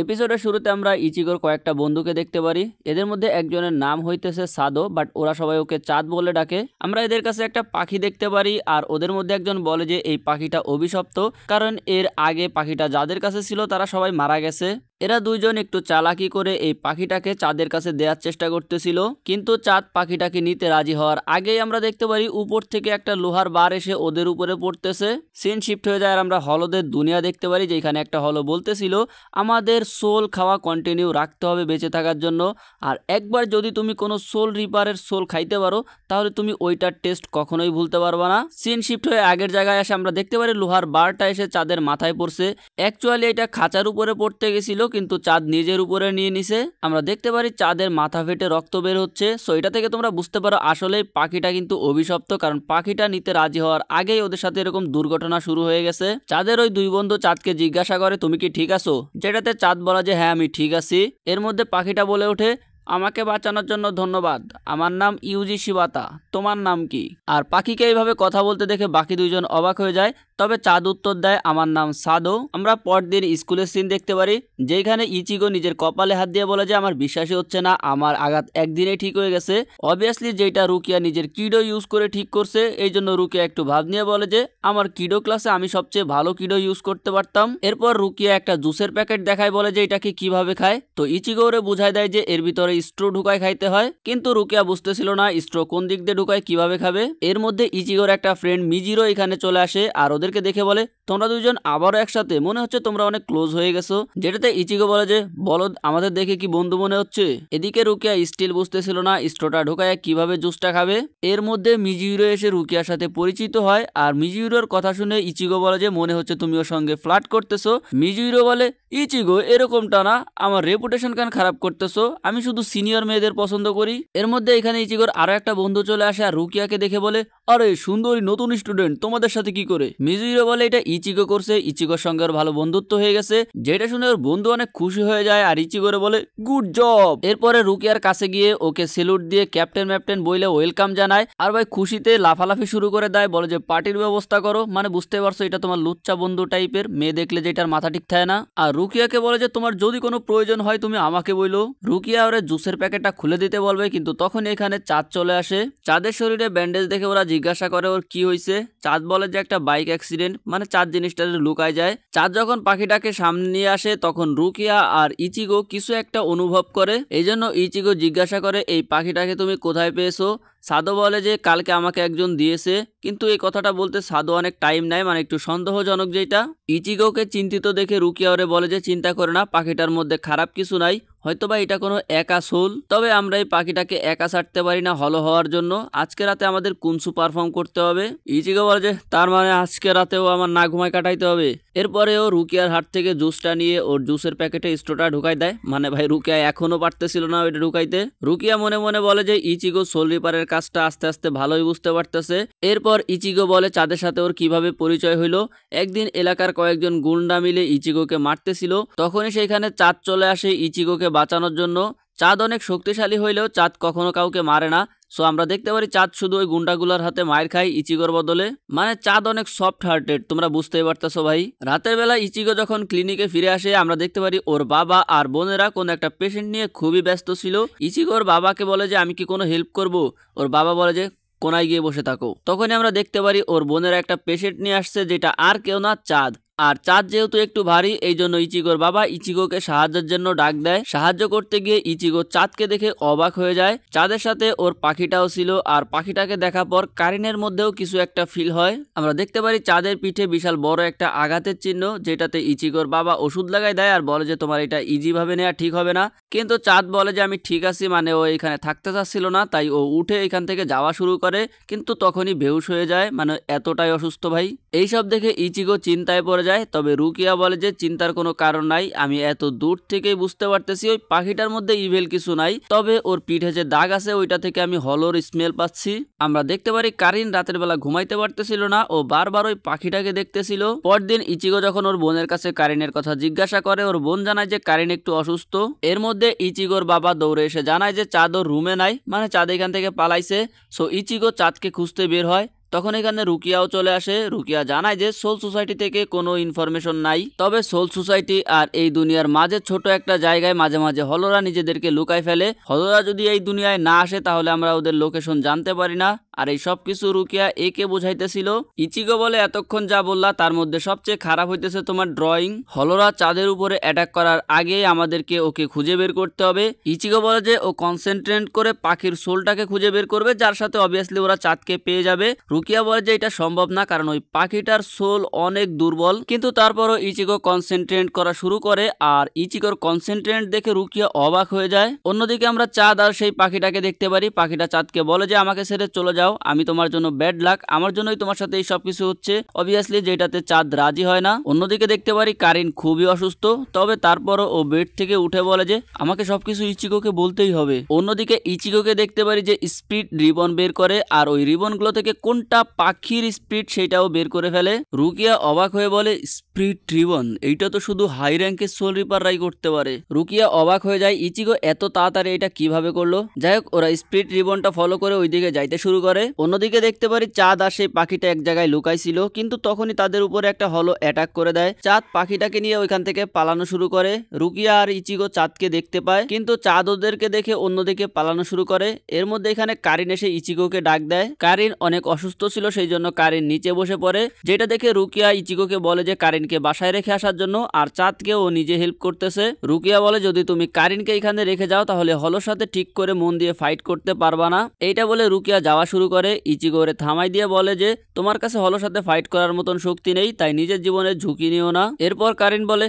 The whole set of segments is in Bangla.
এপিসোডের শুরুতে আমরা ইচিগোর কয়েকটা বন্ধুকে দেখতে পারি। এদের মধ্যে একজনের নাম হইতেছে সাদো, বাট ওরা সবাই ওকে চাঁদ বলে ডাকে। আমরা এদের কাছে একটা পাখি দেখতে পারি, আর ওদের মধ্যে একজন বলে যে এই পাখিটা অভিশপ্ত, কারণ এর আগে পাখিটা যাদের কাছে ছিল তারা সবাই মারা গেছে। এরা দুইজন একটু চালাকি করে এই পাখিটাকে চাঁদের কাছে দেওয়ার চেষ্টা করতেছিল, কিন্তু চাঁদ পাখিটাকে নিতে রাজি হওয়ার আগেই আমরা দেখতে পারি উপর থেকে একটা লোহার বার এসে ওদের উপরে পড়তেছে। সিন শিফট হয়ে যায় আর আমরা হলদের দুনিয়া দেখতে পারি, যেখানে একটা হলো বলতেছিল আমাদের সোল খাওয়া কন্টিনিউ রাখতে হবে বেঁচে থাকার জন্য, আর একবার যদি তুমি কোনো সোল রিপারের সোল খাইতে পারো তাহলে তুমি ওইটার টেস্ট কখনোই ভুলতে পারবা না। সিন শিফট হয়ে আগের জায়গায় এসে আমরা দেখতে পারি লোহার বারটা এসে চাঁদের মাথায় পড়ছে। অ্যাকচুয়ালি এটা খাঁচার উপরে পড়তে গেছিল, কিন্তু চাঁদ নিজের উপরে নিয়ে নিছে। আমরা দেখতে পারি চাঁদের মাথা ফেটে রক্ত বের হচ্ছে। সো এটা থেকে তোমরা বুঝতে পারো আসলে পাখিটা কিন্তু অভিশপ্ত, কারণ পাখিটা নিতে রাজি হওয়ার আগেই ওদের সাথে এরকম দুর্ঘটনা শুরু হয়ে গেছে। চাঁদের ওই দুই বন্ধু চাঁদকে জিজ্ঞাসা করে তুমি কি ঠিক আছো, যেটাতে চাঁদ বলা যে হ্যাঁ আমি ঠিক আছি। এর মধ্যে পাখিটা বলে ওঠে আমাকে বাঁচানোর জন্য ধন্যবাদ, আমার নাম ইউজি শিবাতা, তোমার নাম কি? আর পাখিকে এইভাবে কথা বলতে দেখে বাকি দুইজন অবাক হয়ে যায়, তবে চাঁদ উত্তর দেয় আমার নাম সাদো। আমরা পরদিন স্কুলের সিন দেখতে পারি, যেখানে ইচিগো নিজের কপালে হাত দিয়ে বলে যে আমার বিশ্বাসই হচ্ছে না আমার আঘাত একদিনেই ঠিক হয়ে গেছে। অবভিয়াসলি যেটা রুকিয়া নিজের কিডো ইউজ করে ঠিক করছে, এই জন্য রুকিয়া একটু ভাব নিয়ে বলে যে আমার কিডো ক্লাসে আমি সবচেয়ে ভালো কিডো ইউজ করতে পারতাম। এরপর রুকিয়া একটা জুসের প্যাকেট দেখায়, বলে যে এটাকে কিভাবে খায়। তো ইচিগো ওরে বুঝায় দেয় যে এর ভিতরে স্ট্রো ঢুকায় খাইতে হয়, কিন্তু রুকিয়া বুঝতেছিল না স্ট্রো কোন দিক দিয়ে ঢুকায় কিভাবে খাবে। এর মধ্যে ইচিগোর একটা ফ্রেন্ড মিজিরো এখানে চলে আসে আর ওদেরকে দেখে বলে তোমরা দুইজন আবারও একসাথে, মনে হচ্ছে তোমরা অনেক ক্লোজ হয়ে গেছো। যেটাতে ইচিগো বলে যে বলো আমাদের দেখে কি বন্ধু মনে হচ্ছে। এদিকে রুকিয়া স্টিল বুঝতেছিল না স্ট্রোটা ঢুকায় কিভাবে জুসটা খাবে। এর মধ্যে মিজিরো এসে রুকিয়ার সাথে পরিচিত হয়, আর মিজিরোর কথা শুনে ইচিগো বলে যে মনে হচ্ছে তুমি ওর সঙ্গে ফ্লার্ট করতেছো। মিজিরো বলে ইচিগো এরকমটা না, আমার রেপুটেশন কেন খারাপ করতেছো, আমি শুধু সিনিয়র মেয়েদের পছন্দ করি। এর মধ্যে এখানে ইচিগোর আরো একটা বন্ধু চলে আসে আর রুকিয়াকে দেখে বলে আরে সুন্দরী নতুন স্টুডেন্ট তোমাদের সাথে কি করে। মিজুইরো বলে এটা ইচিগো করছে, ইচিগোর সঙ্গে ওর ভালো বন্ধুত্ব হয়ে গেছে, যেটা শুনে ওর বন্ধু অনেক খুশি হয়ে যায় আর ইচিগোরে বলে গুড জব। এরপরে রুকিয়ার কাছে গিয়ে ওকে সেলুট দিয়ে ক্যাপ্টেন ম্যাপ্টেন বইলে ওয়েলকাম জানায়, আর ভাই খুশিতে লাফালাফি শুরু করে দেয়, বলে যে পার্টির ব্যবস্থা করো। মানে বুঝতে পারছো এটা তোমার লুচ্চা বন্ধু টাইপের, মেয়ে দেখলে যেটার মাথা ঠিক থাকে না। আর রুকিয়াকে বলে যে তোমার যদি কোনো প্রয়োজন হয় তুমি আমাকে বইলো। রুকিয়া ওরে জুসের প্যাকেটটা খুলে দিতে বলবে, কিন্তু তখন এখানে চাঁদ চলে আসে। চাঁদের শরীরে ব্যান্ডেজ দেখে ওরা জিজ্ঞাসা করে ওর কি হয়েছে। চাঁদ বলে যে একটা বাইক অ্যাক্সিডেন্ট, মানে চাঁদ জিনিসটা লুকায় যায়। চাঁদ যখন পাখিটাকে সামনে নিয়ে আসে তখন রুকিয়া আর ইচিগো কিছু একটা অনুভব করে, এই জন্য ইচিগো জিজ্ঞাসা করে এই পাখিটাকে তুমি কোথায় পেয়েছো। সাদো বলে যে কালকে আমাকে একজন দিয়েছে, কিন্তু এই কথাটা বলতে সাদো অনেক টাইম নেয়, মানে একটু সন্দেহজনক যেটা। ইচিগোকে চিন্তিত দেখে রুকিয়া ওরে বলে যে চিন্তা করে না, পাখিটার মধ্যে খারাপ কিছু নাই, হয়তোবা এটা কোনো একা সোল। তবে আমরা এই পাখিটাকে একা ছাড়তে পারি না হলো হওয়ার জন্য, আজকে রাতে আমাদের কুনসু পারফর্ম করতে হবে। ইচিগো বলে যে তার মানে আজকে রাতেও আমার না ঘুমায় কাটাইতে হবে। এরপরে ও রুকিয়ার হাত থেকে জুসটা নিয়ে ওর জুসের প্যাকেটে স্ট্রোটা ঢুকাই দেয়। মানে ভাই রুকিয়া এখনো পারতেছিল না ওইটা ঢুকাইতে। রুকিয়া মনে মনে বলে যে ইচিগো সোল রিপারের কাজটা আস্তে আস্তে ভালোই বুঝতে পারতেছে। এরপর ইচিগো বলে চাঁদের সাথে ওর কিভাবে পরিচয় হইলো। একদিন এলাকার কয়েকজন গুন্ডা মিলে ইচিগোকে মারতেছিল, তখনই সেখানে চাঁদ চলে আসে ইচিগোকে বাঁচানোর জন্য। চাঁদ অনেক শক্তিশালী হইলেও চাঁদ কখনো কাউকে মারে না। সো আমরা দেখতে পারি চাঁদ শুধু ওই গুন্ডাগুলার হাতে মায়ের খায় ইচিগোর বদলে। মানে চাঁদ অনেক সফট হার্টেড, তোমরা বুঝতেই পারতেছো ভাই। রাতের বেলা ইচিগো যখন ক্লিনিকে ফিরে আসে আমরা দেখতে পারি ওর বাবা আর বোনেরা কোন একটা পেশেন্ট নিয়ে খুবই ব্যস্ত ছিল। ইচিগোর বাবাকে বলে যে আমি কি কোনো হেল্প করব। ওর বাবা বলে যে কোনায় গিয়ে বসে থাকো। তখনই আমরা দেখতে পারি ওর বোনের একটা পেশেন্ট নিয়ে আসছে, যেটা আর কেউ না চাঁদ। আর চাঁদ যেহেতু একটু ভারী, এই জন্য ইচিগোর বাবা ইচিগোকে সাহায্যের জন্য ডাক দেয়। সাহায্য করতে গিয়ে ইচিগো চাঁদকে দেখে অবাক হয়ে যায়। চাঁদের সাথে ওর পাখিটাও ছিল, আর পাখিটাকে দেখার পর কারিনের মধ্যেও কিছু একটা ফিল হয়। আমরা দেখতে পারি চাঁদের পিঠে বিশাল বড় একটা আঘাতের চিহ্ন, যেটাতে ইচিগোর বাবা ওষুধ লাগাই দেয় আর বলে যে তোমার এটা ইজি ভাবে নেওয়া ঠিক হবে না। কিন্তু চাঁদ বলে যে আমি ঠিক আছি, মানে ও এখানে থাকতে চাচ্ছিল না, তাই ও উঠে এখান থেকে যাওয়া শুরু করে, কিন্তু তখনই বেহুশ হয়ে যায়, মানে এতটাই অসুস্থ ভাই। এইসব দেখে ইচিগো চিন্তায় পড়ে যায়। তবে রুকিয়া বলে যে চিন্তার কোনো কারণ নাই, আমি এত দূর থেকেই বুঝতে পারতেছি ওই পাখিটার মধ্যে ইভেল কিছু নাই, তবে ওর পিঠে যে দাগ আছে ওইটা থেকে আমি হলোর স্মেল পাচ্ছি। আমরা দেখতে পারি কারিন রাতের বেলা ঘুমাইতে পারতেছিল না, ও বারবার ওই পাখিটাকে দেখতেছিল। পরদিন ইচিগো যখন ওর বোনের কাছে কারিনের কথা জিজ্ঞাসা করে, ওর বোন জানায় যে কারিন একটু অসুস্থ। এর মধ্যে ইচিগোর বাবা দৌড়ে এসে জানায় যে চাঁদ ওর রুমে নাই, মানে চাঁদ এখান থেকে পালাইছে। সো ইচিগো চাঁদকে খুঁজতে বের হয়। তখন এখানে রুকিয়াও চলে আসে। রুকিয়া জানায় যে সোল সোসাইটি থেকে কোনো ইনফরমেশন নাই, তবে সোল সোসাইটি আর এই দুনিয়ার মাঝে ছোট একটা জায়গায় মাঝে মাঝে হলরা নিজেদেরকে লুকায় ফেলে। হলরা যদি এই দুনিয়ায় না আসে তাহলে আমরা ওদের লোকেশন জানতে পারি না। আর এই সব কিছু রুকিয়া একে বোঝাইতেছিল। ইচিগো বলে এতক্ষণ যা বললা তার মধ্যে সবচেয়ে খারাপ হইতেছে তোমার ড্রয়িং। হলরা চাঁদের উপরে অ্যাটাক করার আগেই আমাদেরকে ওকে খুঁজে বের করতে হবে। ইচিগো বলে যে ও কনসেন্ট্রেট করে পাখির সোলটাকে খুঁজে বের করবে, যার সাথে অবভিয়াসলি ওরা চাঁদকে পেয়ে যাবে। রুকিয়া বলে যে এটা সম্ভব না, কারণ ওই পাখিটার সোল অনেক দুর্বল। কিন্তু তারপরও ইচিগো কনসেন্ট্রেট করা শুরু করে, আর ইচিগোর কনসেন্ট্রেট দেখে রুকিয়া অবাক হয়ে যায়। অন্যদিকে আমরা চাঁদ আর সেই পাখিটাকে দেখতে পারি। পাখিটা চাঁদকে বলে যে আমাকে ছেড়ে চলে যাও, আমি তোমার জন্য ব্যাড লাক, আমার জন্যই তোমার সাথে এই সবকিছু হচ্ছে। অবভিয়াসলি যেটাতে চাঁদ রাজি হয় না। অন্যদিকে দেখতে পারি কারিন খুবই অসুস্থ, তবে তারপরও ও বেড থেকে উঠে বলে যে আমাকে সবকিছু ইচিগোকে বলতেই হবে। অন্যদিকে ইচিগোকে দেখতে পারি যে স্পিড রিবন বের করে, আর ওই রিবনগুলো থেকে কোনটা পাখির স্পিড সেটাও বের করে ফেলে। রুকিয়া অবাক হয়ে বলে স্পিড রিবন, এইটা তো শুধু হাই র্যাঙ্কের সোল রিপাররাই করতে পারে। রুকিয়া অবাক হয়ে যায় ইচিগো এত তাড়াতাড়ি এটা কিভাবে করলো। যাই হোক, ওরা স্পিড রিবনটা ফলো করে ওইদিকে যাইতে শুরু করে। অন্যদিকে দেখতে পারি চাঁদ আর সেই পাখিটা এক জায়গায় লুকাইছিল, কিন্তু তখনই তাদের উপরে একটা হলো অ্যাটাক করে দেয়। চাঁদ পাখিটাকে নিয়ে ওইখান থেকে পালানো শুরু করে। রুকিয়া আর ইচিগো চাঁদকে দেখতে পায়, কিন্তু চাঁদ ওদেরকে দেখে অন্যদিকে পালানো শুরু করে। এর মধ্যে এখানে কারিন এসে ইচিগোকে ডাক দেয়। কারিন অনেক অসুস্থ ছিল, সেই জন্য কারিন নিচে বসে পড়ে, যেটা দেখে রুকিয়া ইচিগোকে বলে যে কারিনকে বাসায় রেখে আসার জন্য, আর চাঁদকে ও নিজে হেল্প করতেছে। রুকিয়া বলে যদি তুমি কারিনকে এখানে রেখে যাও তাহলে হলোর সাথে ঠিক করে মন দিয়ে ফাইট করতে পারবা না। এইটা বলে রুকিয়া যাওয়া শুরু করে। ইচিগো ওরে থামাই দিয়ে বলে যে তোমার কাছে হলোর সাথে ফাইট করার মতন শক্তি নেই, তাই নিজের জীবনের ঝুঁকি নিও না। এরপর কারিন বলে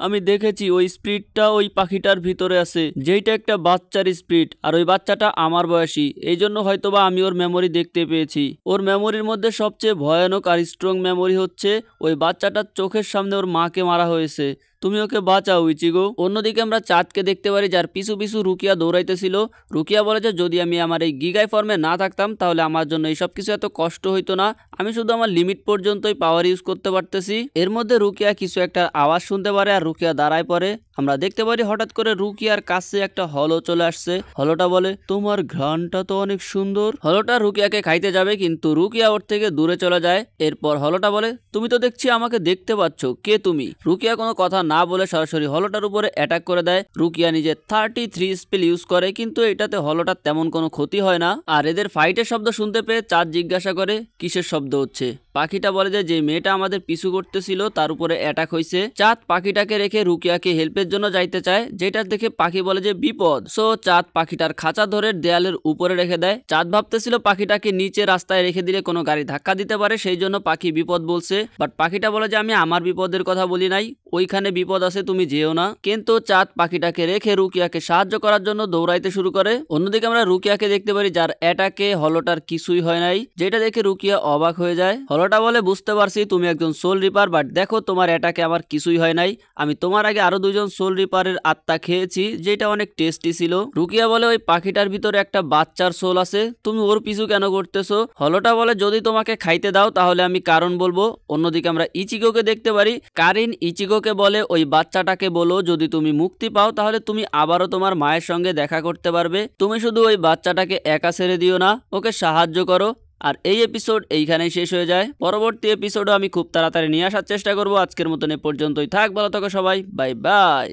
আমি দেখেছি ওই স্পিরিটটা ওই পাখিটার ভিতরে আছে, যেইটা একটা বাচ্চার স্পিরিট, আর ওই বাচ্চাটা আমার বয়সী, এই জন্য হয়তোবা আমি ওর মেমোরি দেখতে পেয়েছি। ওর মেমোরির মধ্যে সবচেয়ে ভয়ানক আর স্ট্রং মেমোরি হচ্ছে ওই বাচ্চাটার চোখের সামনে ওর মাকে মারা হয়েছে, তুমি ওকে বাঁচাও ইচিগো। অন্যদিকে আমরা চাঁদকে দেখতে পারি, যার পিছু পিছু রুকিয়া দৌড়াইতেছিল। রুকিয়া বলে যে যদি আমি আমার এই গিগাই ফর্মে না থাকতাম তাহলে আমার জন্য এই সব কিছু এত কষ্ট হইতো না, আমি শুধু আমার লিমিট পর্যন্তই পাওয়ার ইউজ করতে পারতেছি। এর মধ্যে রুকিয়া কিছু একটা আওয়াজ শুনতে পারে, আর রুকিয়া দাঁড়ায় পড়ে। আমরা দেখতে পারি হঠাৎ করে রুকিয়ার কাছে একটা হলো চলে আসছে। হলোটা বলে তোমার ঘ্রাণটা তো অনেক সুন্দর। হলোটা রুকিয়াকে খাইতে যাবে, কিন্তু রুকিয়া ওর থেকে দূরে চলে যায়। এরপর হলোটা বলে তুমি তো দেখছি আমাকে দেখতে পাচ্ছ, কে তুমি? রুকিয়া কোনো কথা না বলে সরাসরি হলোটার উপরে অ্যাটাক করে দেয়। রুকিয়া নিজে 33 স্পেল ইউজ করে, কিন্তু এটাতে হলোটার তেমন কোনো ক্ষতি হয় না। আর এদের ফাইটের শব্দ শুনতে পেয়ে চাঁদ জিজ্ঞাসা করে কিসের শব্দ হচ্ছে। পাখিটা বলে যে মেয়েটা আমাদের পিছু করতেছিল তার উপরে অ্যাটাক হয়েছে। চাঁদ পাখিটাকে রেখে রুকিয়াকে হেল্পের জন্য যাইতে চায়, যেটা দেখে পাখি বলে যে বিপদ। সো চাঁদ পাখিটার খাঁচা ধরে দেয়ালের উপরে রেখে দেয়। চাঁদ ভাবতেছিল পাখিটাকে নিচে রাস্তায় রেখে দিলে কোনো গাড়ি ধাক্কা দিতে পারে, সেই জন্য পাখি বিপদ বলছে। বাট পাখিটা বলে যে আমি আমার বিপদের কথা বলি নাই, ওইখানে বিপদ আছে, তুমি যেও না। কিন্তু চাঁদ পাখিটাকে রেখে রুকিয়াকে সাহায্য করার জন্য দৌড়াইতে শুরু করে। অন্যদিকে আমরা রুকিয়াকে দেখতে পারি, যার অ্যাটাকে হলোটার কিছুই হয় নাই, যেটা দেখে রুকিয়া অবাক হয়ে যায়। হলোটা বলে বুঝতে পারছি তুমি একজন সোল রিপার, বাট দেখো তোমার অ্যাটাকে আমার কিছুই হয় নাই, আমি তোমার আগে আরো দুজন সোল রিপারের আত্মা খেয়েছি, যেটা অনেক টেস্টি ছিল। রুকিয়া বলে ওই পাখিটার ভিতরে একটা বাচ্চার সোল আছে, তুমি ওর পিছু কেন করতেছো? হলোটা বলে যদি তোমাকে খাইতে দাও তাহলে আমি কারণ বলবো। অন্যদিকে আমরা ইচিগোকে দেখতে পারি। কারিন ইচিগোকে বলে ওই বাচ্চাটাকে বলো যদি তুমি মুক্তি পাও তাহলে তুমি আবারও তোমার মায়ের সঙ্গে দেখা করতে পারবে, তুমি শুধু ওই বাচ্চাটাকে একা ছেড়ে দিও না, ওকে সাহায্য করো। আর এই এপিসোড এইখানেই শেষ হয়ে যায়। পরবর্তী এপিসোডও আমি খুব তাড়াতাড়ি নিয়ে আসার চেষ্টা করব। আজকের মতন এ পর্যন্তই থাক, ভালো থাকো সবাই, বাই বাই।